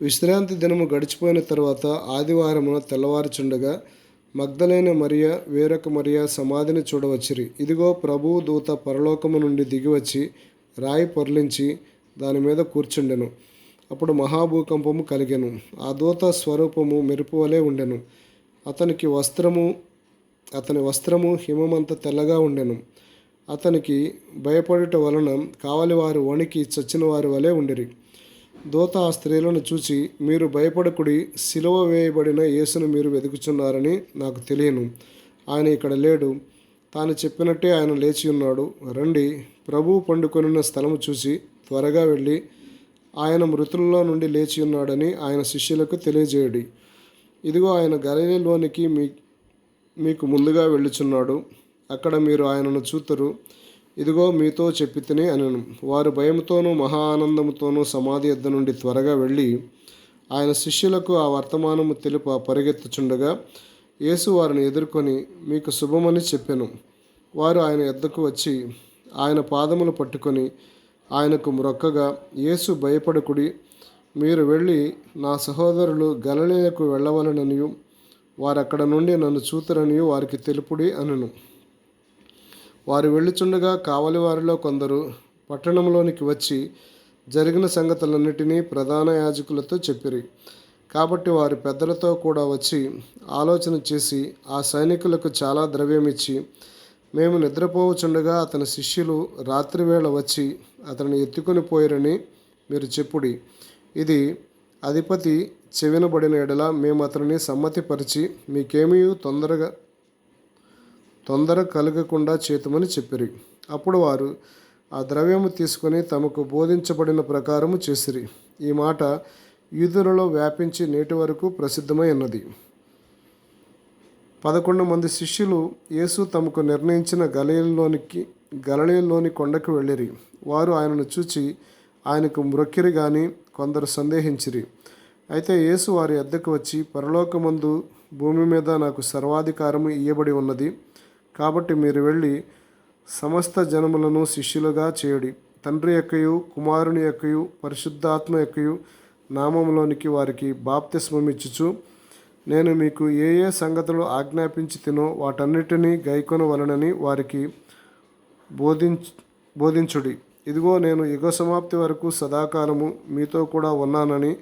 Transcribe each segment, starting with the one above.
విశ్రాంతి దినము గడిచిపోయిన తరువాత ఆదివారమున తెల్లవారుచుండగా మగ్దలైన మరియ వేరొక మరియ సమాధిని చూడవచ్చిరి. ఇదిగో, ప్రభువు దూత పరలోకము నుండి దిగివచ్చి రాయి పొర్లించి దాని మీద కూర్చుండెను. అప్పుడు మహాభూకంపము కలిగెను. ఆ దూత స్వరూపము మెరుపు వలె ఉండెను. అతని వస్త్రము హిమమంత తెల్లగా ఉండెను. అతనికి భయపడుట వలన కావలివారు వణికి చచ్చిన వారి వలె ఉండిరి. దూత ఆ స్త్రీలను చూచి, మీరు భయపడకుడి, సిలువ వేయబడిన యేసును మీరు వెతుకుచున్నారని నాకు తెలియను. ఆయన ఇక్కడ లేడు. తాను చెప్పినట్టే ఆయన లేచి ఉన్నాడు. రండి, ప్రభువు పండుకొనిన స్థలము చూసి త్వరగా వెళ్ళి ఆయన మృతుల్లో నుండి లేచి ఉన్నాడని ఆయన శిష్యులకు తెలియజేయుడి. ఇదిగో, ఆయన గలిలయలోనికి మీకు ముందుగా వెళ్ళుచున్నాడు. అక్కడ మీరు ఆయనను చూతురు. ఇదిగో, మీతో చెప్పితిని అనెను. వారు భయముతోనూ మహా ఆనందముతోనూ సమాధి యొద్ద నుండి త్వరగా వెళ్ళి ఆయన శిష్యులకు ఆ వర్తమానము తెలుప పరిగెత్తుచుండగా యేసు వారిని ఎదుర్కొని, మీకు శుభమని చెప్పెను. వారు ఆయన యొద్దకు వచ్చి ఆయన పాదములు పట్టుకొని ఆయనకు మ్రొక్కగా, యేసు భయపడకుడి, మీరు వెళ్ళి నా సహోదరులు గలిలయకు వెళ్ళవలెననియు వారక్కడ నుండి నన్ను చూతురనియు వారికి తెలుపుడి అనెను. వారు వెళ్ళుచుండగా కావలి వారిలో కొందరు పట్టణంలోనికి వచ్చి జరిగిన సంగతులన్నిటినీ ప్రధాన యాజకులతో చెప్పిరి. కాబట్టి వారు పెద్దలతో కూడా వచ్చి ఆలోచన చేసి ఆ సైనికులకు చాలా ద్రవ్యమిచ్చి, మేము నిద్రపోవుచుండగా అతని శిష్యులు రాత్రివేళ వచ్చి అతనిని ఎత్తుకొని పోయిరని మీరు చెప్పుడి. ఇది అధిపతి చెవినబడిన ఎడల మేము అతనిని సమ్మతిపరిచి మీకేమీ తొందర కలగకుండా చేతుమని చెప్పిరి. అప్పుడు వారు ఆ ద్రవ్యము తీసుకొని తమకు బోధించబడిన ప్రకారము చేసిరి. ఈ మాట యూదులలో వ్యాపించి నేటి వరకు ప్రసిద్ధమై ఉన్నది. 11 మంది శిష్యులు యేసు తమకు నిర్ణయించిన గలిలయలోని కొండకు వెళ్ళిరి. వారు ఆయనను చూచి ఆయనకు మ్రొక్కిరి గాని కొందరు సందేహించిరి. అయితే యేసు వారి యొద్దకు వచ్చి, పరలోకమందు భూమి మీద నాకు సర్వాధికారము ఇయ్యబడి ఉన్నది. కాబట్టి మీరు వెళ్ళి సమస్త జనములను శిష్యులుగా చేయుడి. తండ్రి యొక్కయు కుమారుని యొక్కయు పరిశుద్ధాత్మ యొక్కయు నామములోనికి వారికి బాప్తిస్మమిచ్చుచు, నేను మీకు ఏ ఏ సంగతులు ఆజ్ఞాపించి తినో వాటన్నిటినీ గైకొనవలెనని వారికి బోధించుడి. ఇదిగో, నేను యుగ సమాప్తి వరకు సదాకాలము మీతో కూడా ఉన్నానని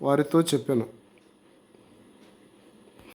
వారితో చెప్పెను.